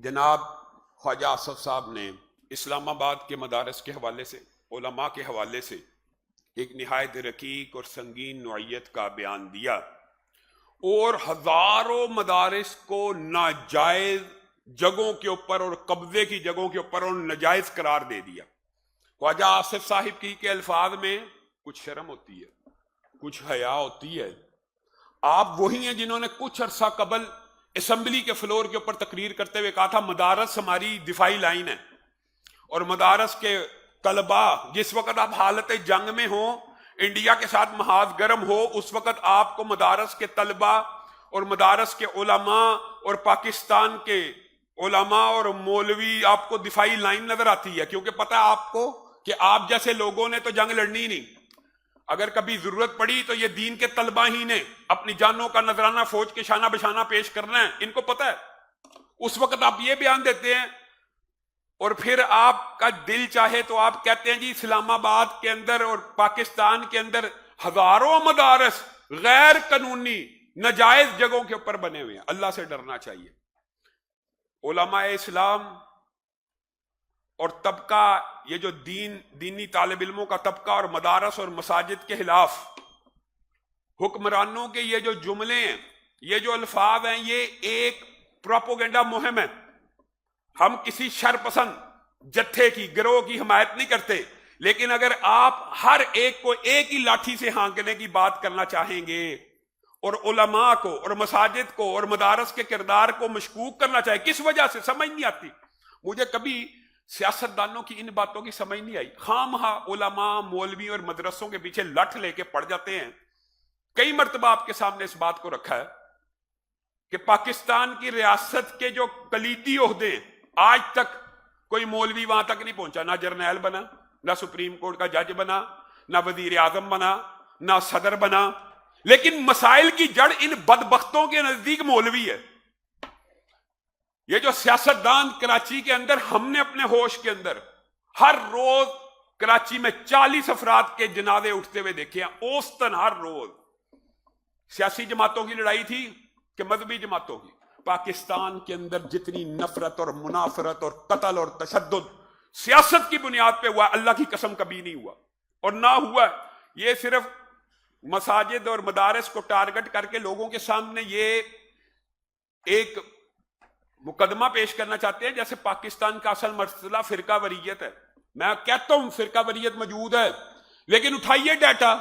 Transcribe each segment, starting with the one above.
جناب خواجہ آصف صاحب نے اسلام آباد کے مدارس کے حوالے سے، علماء کے حوالے سے ایک نہایت رقیق اور سنگین نوعیت کا بیان دیا اور ہزاروں مدارس کو ناجائز جگہوں کے اوپر اور قبضے کی جگہوں کے اوپر اور ناجائز قرار دے دیا۔ خواجہ آصف صاحب کی کے الفاظ میں کچھ شرم ہوتی ہے، کچھ حیا ہوتی ہے۔ آپ وہی ہیں جنہوں نے کچھ عرصہ قبل اسمبلی کے فلور کے اوپر تقریر کرتے ہوئے کہا تھا مدارس ہماری دفاعی لائن ہے، اور مدارس کے طلباء جس وقت آپ حالت جنگ میں ہوں، انڈیا کے ساتھ محاذ گرم ہو، اس وقت آپ کو مدارس کے طلباء اور مدارس کے علماء اور پاکستان کے علماء اور مولوی آپ کو دفاعی لائن نظر آتی ہے، کیونکہ پتہ ہے آپ کو کہ آپ جیسے لوگوں نے تو جنگ لڑنی نہیں۔ اگر کبھی ضرورت پڑی تو یہ دین کے طلباء ہی نے اپنی جانوں کا نذرانہ فوج کے شانہ بشانہ پیش کرنا ہے، ان کو پتہ ہے۔ اس وقت آپ یہ بیان دیتے ہیں اور پھر آپ کا دل چاہے تو آپ کہتے ہیں جی اسلام آباد کے اندر اور پاکستان کے اندر ہزاروں مدارس غیر قانونی ناجائز جگہوں کے اوپر بنے ہوئے ہیں۔ اللہ سے ڈرنا چاہیے۔ علماء اسلام اور طبقہ، یہ جو دینی طالب علموں کا طبقہ اور مدارس اور مساجد کے خلاف حکمرانوں کے یہ جو جملے ہیں، یہ جو الفاظ ہیں، یہ ایک پروپیگنڈا مہم ہے۔ ہم کسی شر پسند جتھے کی، گروہ کی حمایت نہیں کرتے، لیکن اگر آپ ہر ایک کو ایک ہی لاٹھی سے ہانکنے کی بات کرنا چاہیں گے اور علماء کو اور مساجد کو اور مدارس کے کردار کو مشکوک کرنا چاہیں، کس وجہ سے سمجھ نہیں آتی مجھے۔ کبھی سیاستدانوں کی ان باتوں کی سمجھ نہیں آئی، خام علماء مولوی اور مدرسوں کے پیچھے لٹھ لے کے پڑ جاتے ہیں۔ کئی مرتبہ آپ کے سامنے اس بات کو رکھا ہے کہ پاکستان کی ریاست کے جو کلیدی عہدے ہیں، آج تک کوئی مولوی وہاں تک نہیں پہنچا، نہ جرنیل بنا، نہ سپریم کورٹ کا جج بنا، نہ وزیر اعظم بنا، نہ صدر بنا، لیکن مسائل کی جڑ ان بدبختوں کے نزدیک مولوی ہے۔ یہ جو سیاستدان کراچی کے اندر، ہم نے اپنے ہوش کے اندر ہر روز کراچی میں 40 افراد کے جنازے اٹھتے ہوئے دیکھے ہیں، اوسطن ہر روز۔ سیاسی جماعتوں کی لڑائی تھی کہ مذہبی جماعتوں کی؟ پاکستان کے اندر جتنی نفرت اور منافرت اور قتل اور تشدد سیاست کی بنیاد پہ ہوا، اللہ کی قسم کبھی نہیں ہوا اور نہ ہوا۔ یہ صرف مساجد اور مدارس کو ٹارگٹ کر کے لوگوں کے سامنے یہ ایک مقدمہ پیش کرنا چاہتے ہیں جیسے پاکستان کا اصل مسئلہ فرقہ واریت ہے۔ میں کہتا ہوں فرقہ واریت موجود ہے، لیکن اٹھائیے ڈیٹا،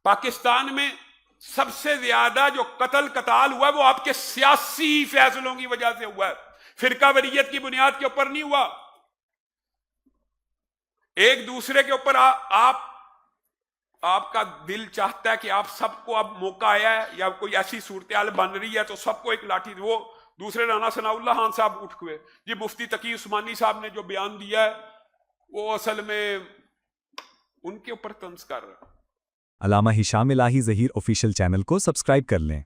پاکستان میں سب سے زیادہ جو قتال ہوا ہے وہ آپ کے سیاسی فیصلوں کی وجہ سے ہوا ہے، فرقہ واریت کی بنیاد کے اوپر نہیں ہوا۔ ایک دوسرے کے اوپر آپ کا دل چاہتا ہے کہ آپ سب کو اب موقع آیا ہے یا کوئی ایسی صورتحال بن رہی ہے تو سب کو ایک لاٹھی، وہ دوسرے رانا ثناء اللہ خان صاحب اٹھ ہوئے جی مفتی تقی عثمانی صاحب نے جو بیان دیا ہے وہ اصل میں ان کے اوپر طنز کر رہا ہے۔ علامہ ہشام الہی ظہیر آفیشیل چینل کو سبسکرائب کر لیں۔